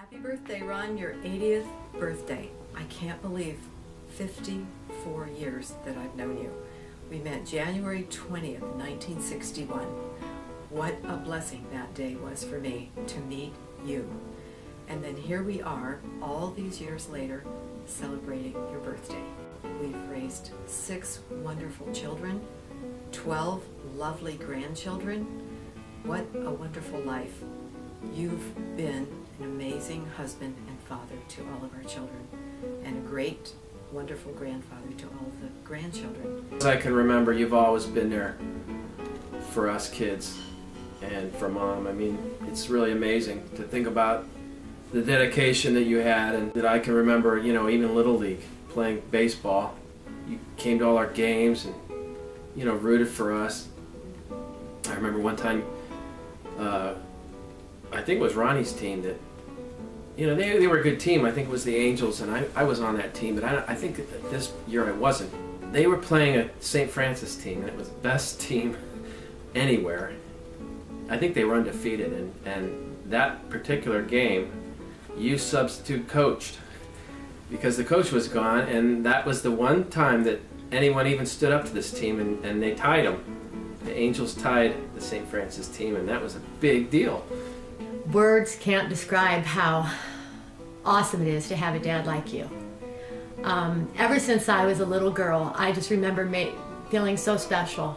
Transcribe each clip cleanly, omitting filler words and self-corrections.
Happy birthday, Ron, your 80th birthday. I can't believe 54 years that I've known you. We met January 20th, 1961. What a blessing that day was for me to meet you. And then here we are, all these years later, celebrating your birthday. We've raised 6 wonderful children, 12 lovely grandchildren. What a wonderful life. You've been an amazing husband and father to all of our children, and a great, wonderful grandfather to all of the grandchildren. As I can remember, you've always been there for us kids and for Mom. I mean, it's really amazing to think about the dedication that you had, and that I can remember, you know, even Little League, playing baseball. You came to all our games and, you know, rooted for us. I remember one time, I think it was Ronnie's team that, you know, they were a good team. I think it was the Angels, and I was on that team, but I think that this year I wasn't. They were playing a St. Francis team, and it was the best team anywhere. I think they were undefeated, and that particular game, you substitute coached because the coach was gone, and that was the one time that anyone even stood up to this team, and they tied them. The Angels tied the St. Francis team, and that was a big deal. Words can't describe how awesome it is to have a dad like you. Ever since I was a little girl, I just remember feeling so special.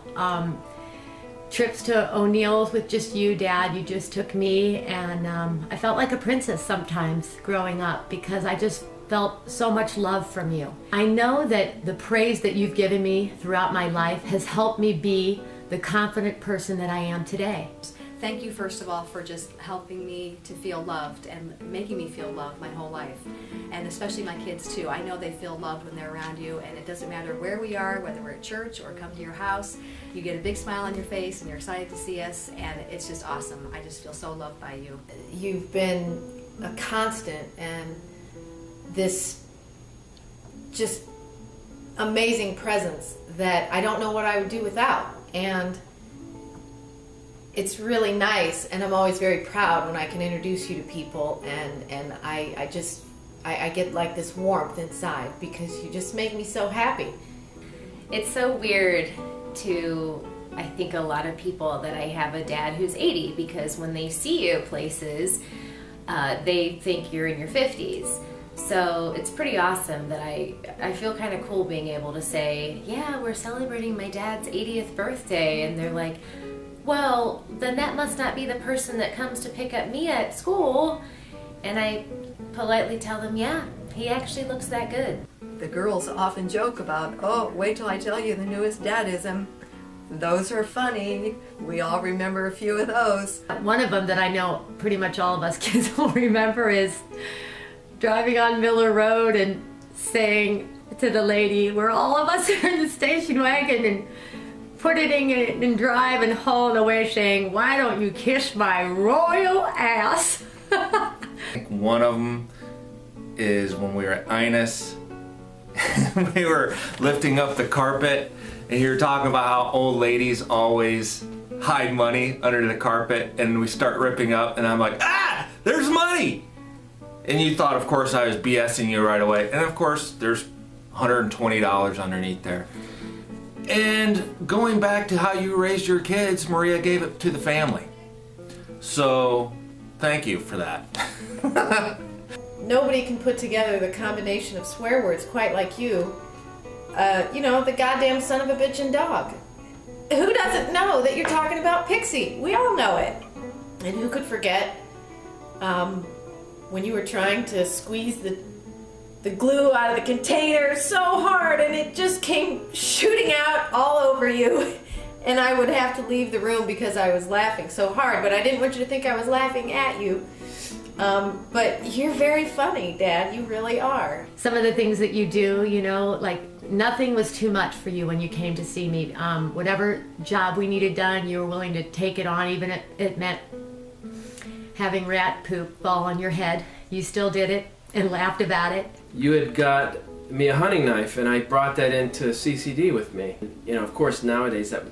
Trips to O'Neill's with just you, Dad. You just took me, and I felt like a princess sometimes growing up because I just felt so much love from you. I know that the praise that you've given me throughout my life has helped me be the confident person that I am today. Thank you, first of all, for just helping me to feel loved and making me feel loved my whole life. And especially my kids, too. I know they feel loved when they're around you, and it doesn't matter where we are, whether we're at church or come to your house. You get a big smile on your face, and you're excited to see us, and it's just awesome. I just feel so loved by you. You've been a constant, and this just amazing presence that I don't know what I would do without. And it's really nice, and I'm always very proud when I can introduce you to people, and I get like this warmth inside because you just make me so happy. It's so weird to, I think, a lot of people that I have a dad who's 80, because when they see you places, they think you're in your 50s. So it's pretty awesome that I feel kind of cool being able to say, yeah, we're celebrating my dad's 80th birthday, and they're like, well, then that must not be the person that comes to pick up me at school. And I politely tell them, yeah, he actually looks that good. The girls often joke about, oh, wait till I tell you the newest dadism. Those are funny. We all remember a few of those. One of them that I know pretty much all of us kids will remember is driving on Miller Road and saying to the lady, where all of us are in the station wagon, and putting it in drive and hauling away, saying, why don't you kiss my royal ass? One of them is when we were at Inus. We were lifting up the carpet, and you were talking about how old ladies always hide money under the carpet, and we start ripping up, and I'm like, ah, there's money! And you thought, of course, I was BSing you right away, and of course, there's $120 underneath there. And going back to how you raised your kids, Maria gave it to the family. So, thank you for that. Nobody can put together the combination of swear words quite like you. You know, the goddamn son of a bitchin' dog. Who doesn't know that you're talking about Pixie? We all know it. And who could forget when you were trying to squeeze the glue out of the container so hard, and it just came shooting out all over you, and I would have to leave the room because I was laughing so hard, but I didn't want you to think I was laughing at you. But you're very funny, Dad. You really are. Some of the things that you do, you know, like nothing was too much for you when you came to see me. Whatever job we needed done, you were willing to take it on, even if it meant having rat poop fall on your head. You still did it and laughed about it. You had got me a hunting knife, and I brought that into CCD with me. You know, of course, nowadays that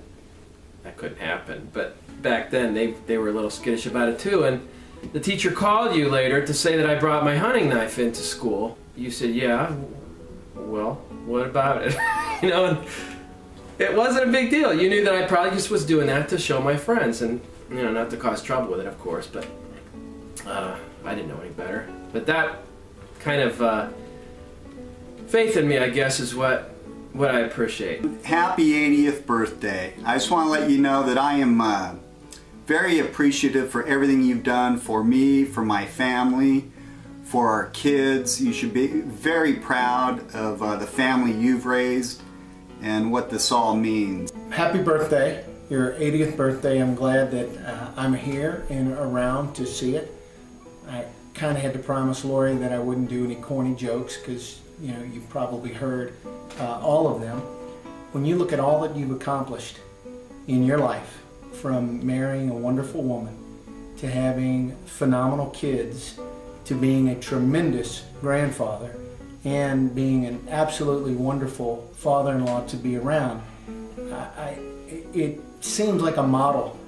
couldn't happen, but back then they were a little skittish about it too. And the teacher called you later to say that I brought my hunting knife into school. You said, yeah, well, what about it? You know, and it wasn't a big deal. You knew that I probably just was doing that to show my friends and, you know, not to cause trouble with it, of course, but I didn't know any better. But that kind of faith in me, I guess, is what I appreciate. Happy 80th birthday. I just want to let you know that I am very appreciative for everything you've done for me, for my family, for our kids. You should be very proud of the family you've raised and what this all means. Happy birthday, your 80th birthday. I'm glad that I'm here and around to see it. I kind of had to promise Lori that I wouldn't do any corny jokes because, you know, you've probably heard all of them. When you look at all that you've accomplished in your life, from marrying a wonderful woman to having phenomenal kids to being a tremendous grandfather and being an absolutely wonderful father-in-law to be around, it seems like a model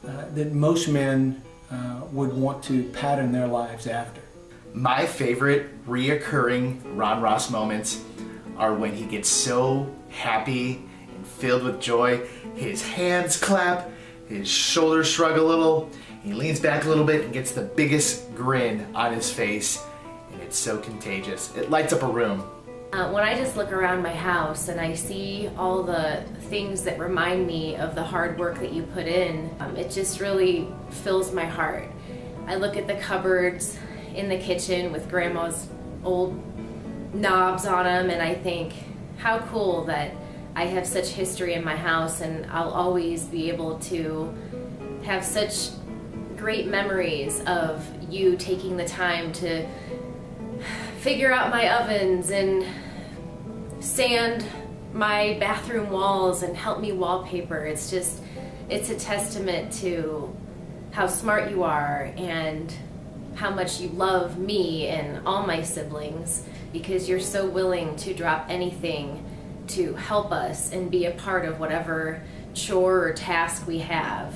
that most men would want to pattern their lives after. My favorite reoccurring Ron Ross moments are when he gets so happy and filled with joy, his hands clap, his shoulders shrug a little, he leans back a little bit and gets the biggest grin on his face, and it's so contagious. It lights up a room. When I just look around my house and I see all the things that remind me of the hard work that you put in, it just really fills my heart. I look at the cupboards in the kitchen with Grandma's old knobs on them, and I think how cool that I have such history in my house, and I'll always be able to have such great memories of you taking the time to figure out my ovens and sand my bathroom walls and help me wallpaper. It's a testament to how smart you are and how much you love me and all my siblings, because you're so willing to drop anything to help us and be a part of whatever chore or task we have.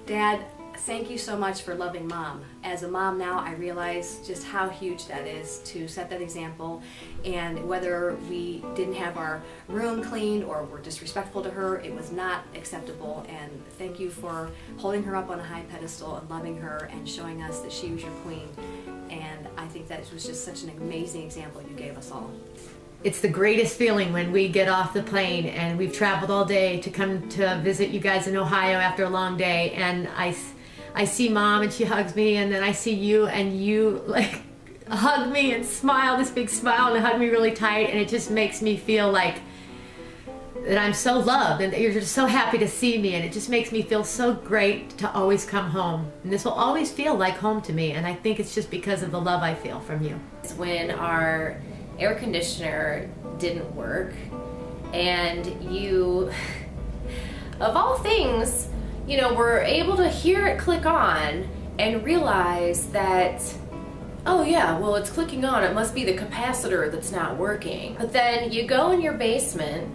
Dad, thank you so much for loving Mom. As a mom now, I realize just how huge that is to set that example, and whether we didn't have our room cleaned or were disrespectful to her, it was not acceptable. And thank you for holding her up on a high pedestal and loving her and showing us that she was your queen. And I think that was just such an amazing example you gave us all. It's the greatest feeling when we get off the plane and we've traveled all day to come to visit you guys in Ohio after a long day, and I see Mom and she hugs me, and then I see you and you like hug me and smile, this big smile, and hug me really tight, and it just makes me feel like that I'm so loved and that you're just so happy to see me, and it just makes me feel so great to always come home. And this will always feel like home to me, and I think it's just because of the love I feel from you. When our air conditioner didn't work and you, of all things, you know, were able to hear it click on and realize that, oh yeah, well, it's clicking on, it must be the capacitor that's not working. But then you go in your basement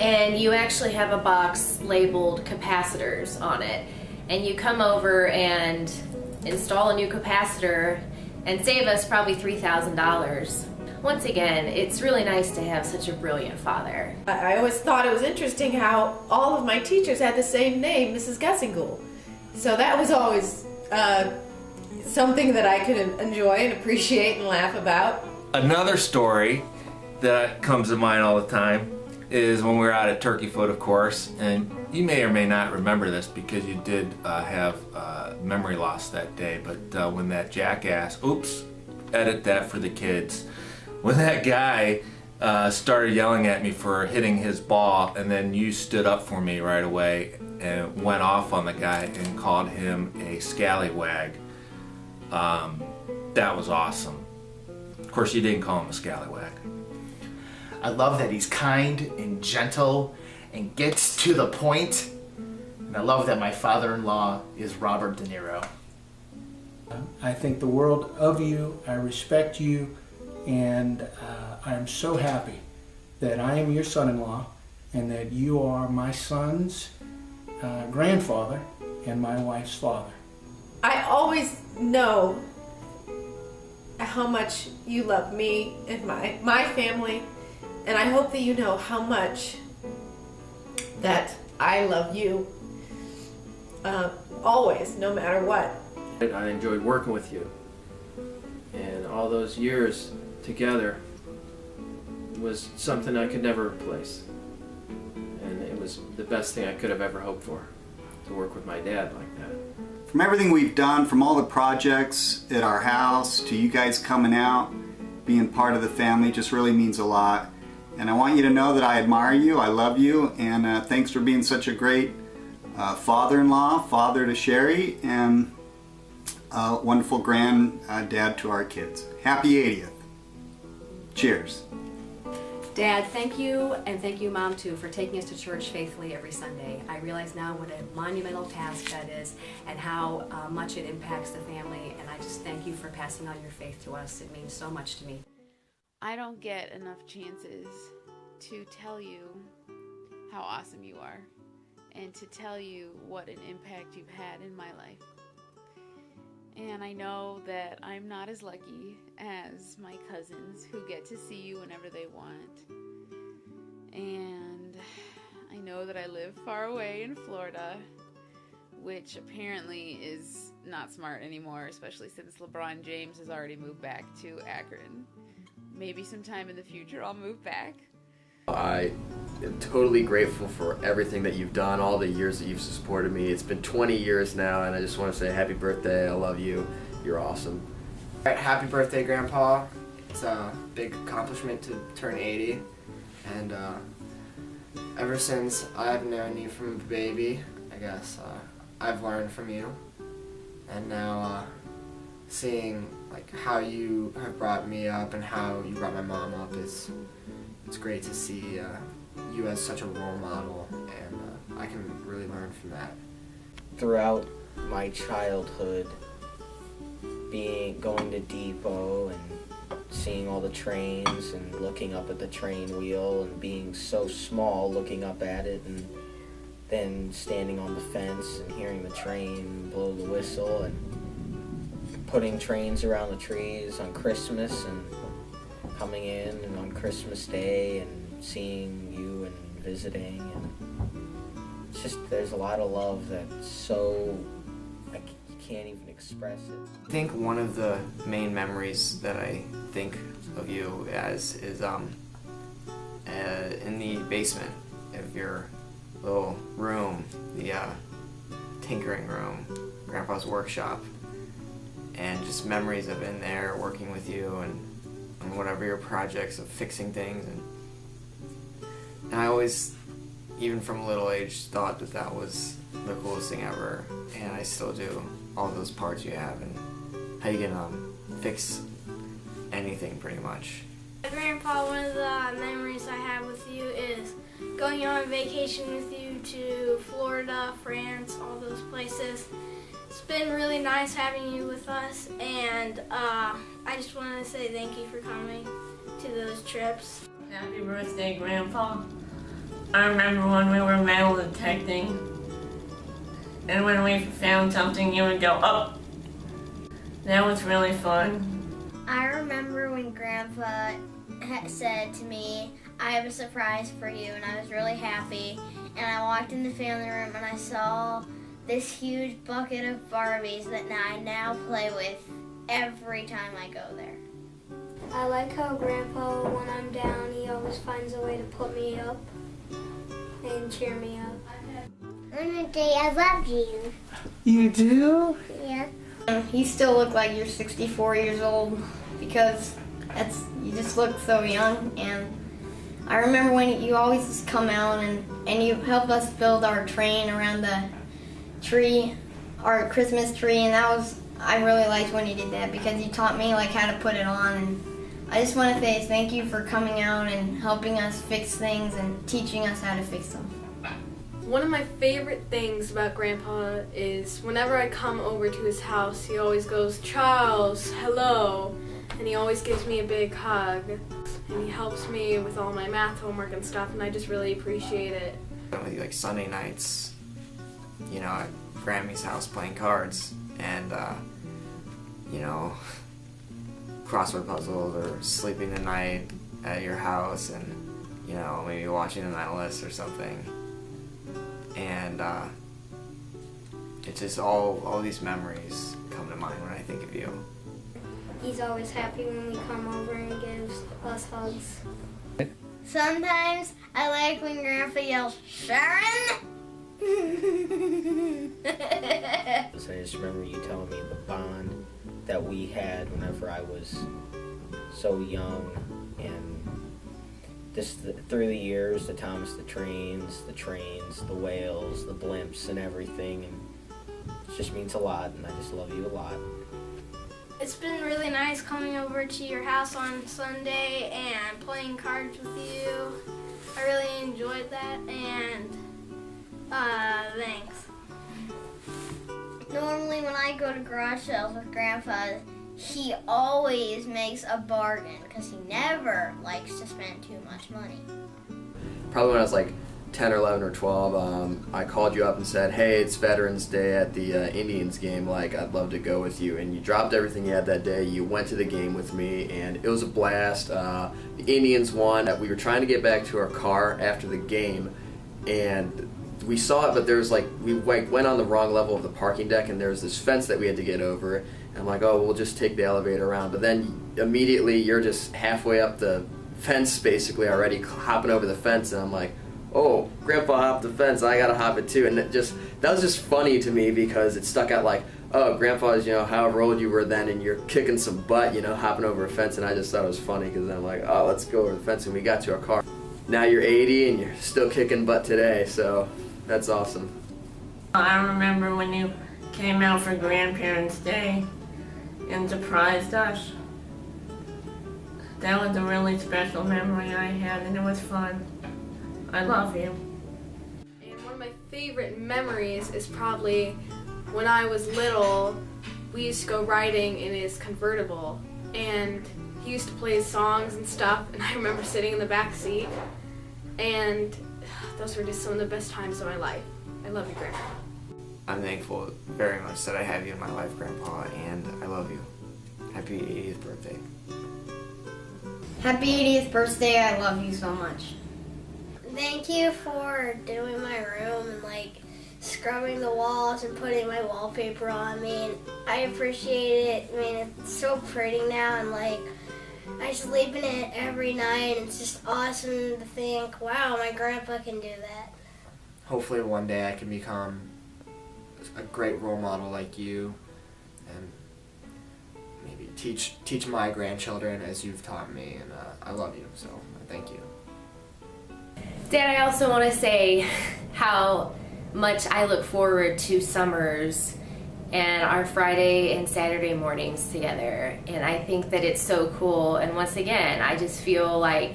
and you actually have a box labeled capacitors on it, and you come over and install a new capacitor and save us probably $3,000. Once again, it's really nice to have such a brilliant father. I always thought it was interesting how all of my teachers had the same name, Mrs. Gussingool. So that was always something that I could enjoy and appreciate and laugh about. Another story that comes to mind all the time is when we were out at Turkey Foot, of course, and you may or may not remember this because you did have memory loss that day, but when that jackass, oops, edit that for the kids, when that guy started yelling at me for hitting his ball, and then you stood up for me right away and went off on the guy and called him a scallywag. That was awesome. Of course, you didn't call him a scallywag. I love that he's kind and gentle and gets to the point. And I love that my father-in-law is Robert De Niro. I think the world of you. I respect you, and I am so happy that I am your son-in-law and that you are my son's grandfather and my wife's father. I always know how much you love me and my family, and I hope that you know how much that I love you always, no matter what. I enjoyed working with you, and all those years together was something I could never replace, and it was the best thing I could have ever hoped for, to work with my dad like that. From everything we've done, from all the projects at our house to you guys coming out, being part of the family, just really means a lot. And I want you to know that I admire you, I love you, and thanks for being such a great father-in-law, father to Sherry, and wonderful granddad to our kids. Happy 80th. Cheers. Dad, thank you, and thank you, Mom, too, for taking us to church faithfully every Sunday. I realize now what a monumental task that is and how much it impacts the family, and I just thank you for passing on your faith to us. It means so much to me. I don't get enough chances to tell you how awesome you are and to tell you what an impact you've had in my life. And I know that I'm not as lucky as my cousins who get to see you whenever they want. And I know that I live far away in Florida, which apparently is not smart anymore, especially since LeBron James has already moved back to Akron. Maybe sometime in the future I'll move back. I am totally grateful for everything that you've done, all the years that you've supported me. It's been 20 years now, and I just want to say happy birthday. I love you. You're awesome. All right, happy birthday, Grandpa. It's a big accomplishment to turn 80. And ever since I've known you from a baby, I guess, I've learned from you. And now seeing like how you have brought me up and how you brought my mom up it's great to see you as such a role model, and I can really learn from that. Throughout my childhood, going to Depot and seeing all the trains and looking up at the train wheel and being so small looking up at it, and then standing on the fence and hearing the train blow the whistle and putting trains around the trees on Christmas and coming in and on Christmas Day and seeing you and visiting, and it's just, there's a lot of love that's so, you can't even express it. I think one of the main memories that I think of you as is in the basement of your little room, the tinkering room, Grandpa's workshop, and just memories of in there working with you and whatever your projects of fixing things, and I always, even from a little age, thought that that was the coolest thing ever, and I still do. All those parts you have and how you can fix anything pretty much. Grandpa, one of the memories I have with you is going on vacation with you to Florida, France, all those places. It's been really nice having you with us, and I just wanted to say thank you for coming to those trips. Happy birthday, Grandpa. I remember when we were metal detecting, and when we found something, you would go, "Oh!" That was really fun. I remember when Grandpa said to me, "I have a surprise for you," and I was really happy. And I walked in the family room and I saw this huge bucket of Barbies that I now play with every time I go there. I like how Grandpa, when I'm down, he always finds a way to put me up and cheer me up. I'm gonna say I love you. You do? Yeah. You still look like you're 64 years old because you just look so young. And I remember when you always come out and you help us build our train around the tree, our Christmas tree, and I really liked when you did that because you taught me like how to put it on. And I just want to say thank you for coming out and helping us fix things and teaching us how to fix them. One of my favorite things about Grandpa is whenever I come over to his house, he always goes, "Charles, hello," and he always gives me a big hug, and he helps me with all my math homework and stuff, and I just really appreciate it. Like Sunday nights, at Grammy's house playing cards, and you know, crossword puzzles or sleeping the night at your house, and you know, maybe watching an Atlas or something. And it's just all these memories come to mind when I think of you. He's always happy when we come over and gives us hugs. Sometimes I like when Grandpa yells, Sharon! I just remember you telling me the bond that we had whenever I was so young, and just through the years, the Thomas the Trains, the Whales, the Blimps, and everything, and it just means a lot, and I just love you a lot. It's been really nice coming over to your house on Sunday and playing cards with you. I really enjoyed that, and thanks. Normally when I go to garage sales with Grandpa, he always makes a bargain because he never likes to spend too much money. Probably when I was like 10 or 11 or 12, I called you up and said, hey, it's Veterans Day at the Indians game, like, I'd love to go with you. And you dropped everything you had that day, you went to the game with me, and it was a blast. The Indians won. We were trying to get back to our car after the game, and we saw it, but there was like, we went on the wrong level of the parking deck, and there was this fence that we had to get over. And I'm like, oh, we'll just take the elevator around. But then immediately you're just halfway up the fence basically already, hopping over the fence, and I'm like, oh, Grandpa hopped the fence, I gotta hop it too. And that was just funny to me because it stuck out like, oh, Grandpa's, you know, however old you were then, and you're kicking some butt, you know, hopping over a fence. And I just thought it was funny because I'm like, oh, let's go over the fence. And we got to our car. Now you're 80 and you're still kicking butt today, so that's awesome. I remember when you came out for Grandparents' Day and surprised us. That was a really special memory I had, and it was fun. I love you. And one of my favorite memories is probably when I was little, we used to go riding in his convertible, and he used to play his songs and stuff, and I remember sitting in the back seat, and those were just some of the best times of my life. I love you, Grandpa. I'm thankful very much that I have you in my life, Grandpa, and I love you. Happy 80th birthday. Happy 80th birthday, I love you so much. Thank you for doing my room and like scrubbing the walls and putting my wallpaper on. I mean, I appreciate it. I mean, it's so pretty now, and like I sleep in it every night. It's just awesome to think, wow, my grandpa can do that. Hopefully one day I can become a great role model like you, and maybe teach my grandchildren as you've taught me, and I love you, so thank you. Dad, I also want to say how much I look forward to summers and our Friday and Saturday mornings together. And I think that it's so cool. And once again, I just feel like,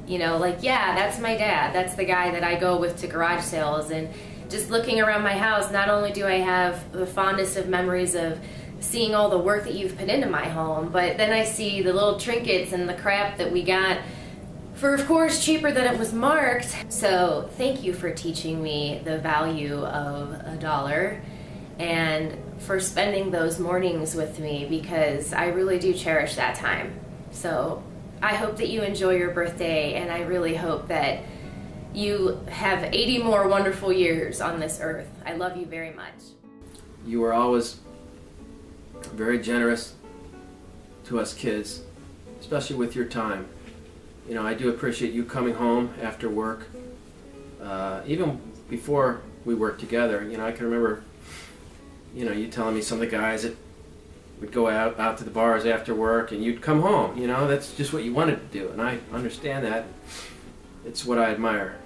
you know, like, yeah, that's my dad. That's the guy that I go with to garage sales. And just looking around my house, not only do I have the fondest of memories of seeing all the work that you've put into my home, but then I see the little trinkets and the crap that we got for, of course, cheaper than it was marked. So thank you for teaching me the value of $1 and for spending those mornings with me, because I really do cherish that time. So I hope that you enjoy your birthday, and I really hope that you have 80 more wonderful years on this earth. I love you very much. You were always very generous to us kids, especially with your time. You know, I do appreciate you coming home after work. Even before we worked together, you know, I can remember, you know, you telling me some of the guys that would go out to the bars after work, and you'd come home. You know, that's just what you wanted to do, and I understand that. It's what I admire.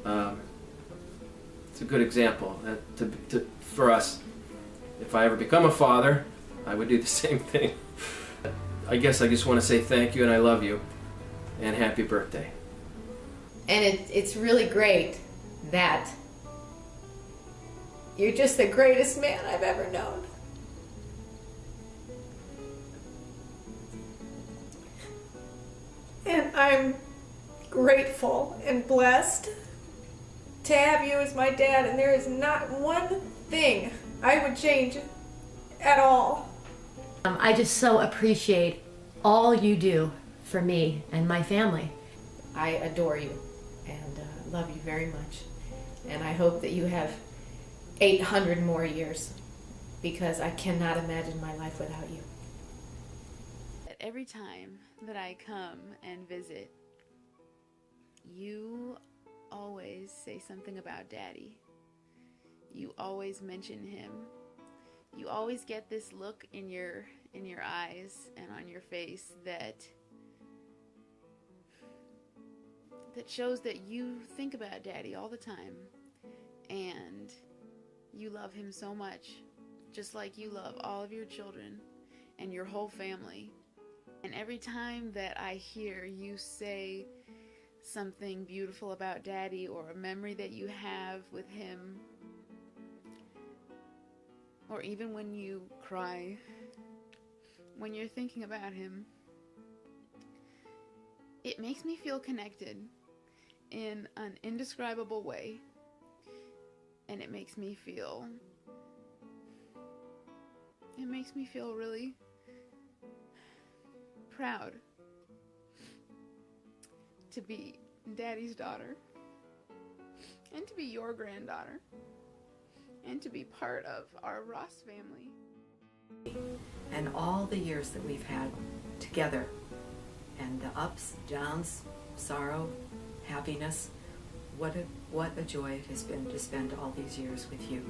It's a good example for us. If I ever become a father, I would do the same thing. I guess I just want to say thank you, and I love you. And happy birthday. And it's really great that you're just the greatest man I've ever known. And I'm grateful and blessed to have you as my dad, and there is not one thing I would change at all. I just so appreciate all you do for me and my family. I adore you and love you very much. And I hope that you have 800 more years, because I cannot imagine my life without you. Every time that I come and visit, you always say something about Daddy. You always mention him. You always get this look in your eyes and on your face that shows that you think about Daddy all the time, and you love him so much, just like you love all of your children and your whole family. And every time that I hear you say something beautiful about Daddy, or a memory that you have with him, or even when you cry, when you're thinking about him, it makes me feel connected in an indescribable way. And it makes me feel really proud to be Daddy's daughter, and to be your granddaughter, and to be part of our Ross family. And all the years that we've had together, and the ups, downs, sorrow, happiness, what a joy it has been to spend all these years with you.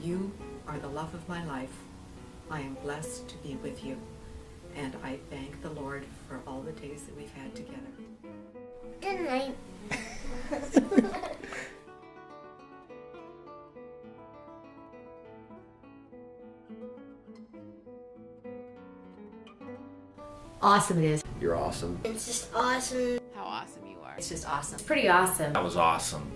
You are the love of my life. I am blessed to be with you, and I thank the Lord for all the days that we've had together. Good night. Awesome it is. You're awesome. It's just awesome. How awesome you are. It's just awesome. Pretty awesome. That was awesome.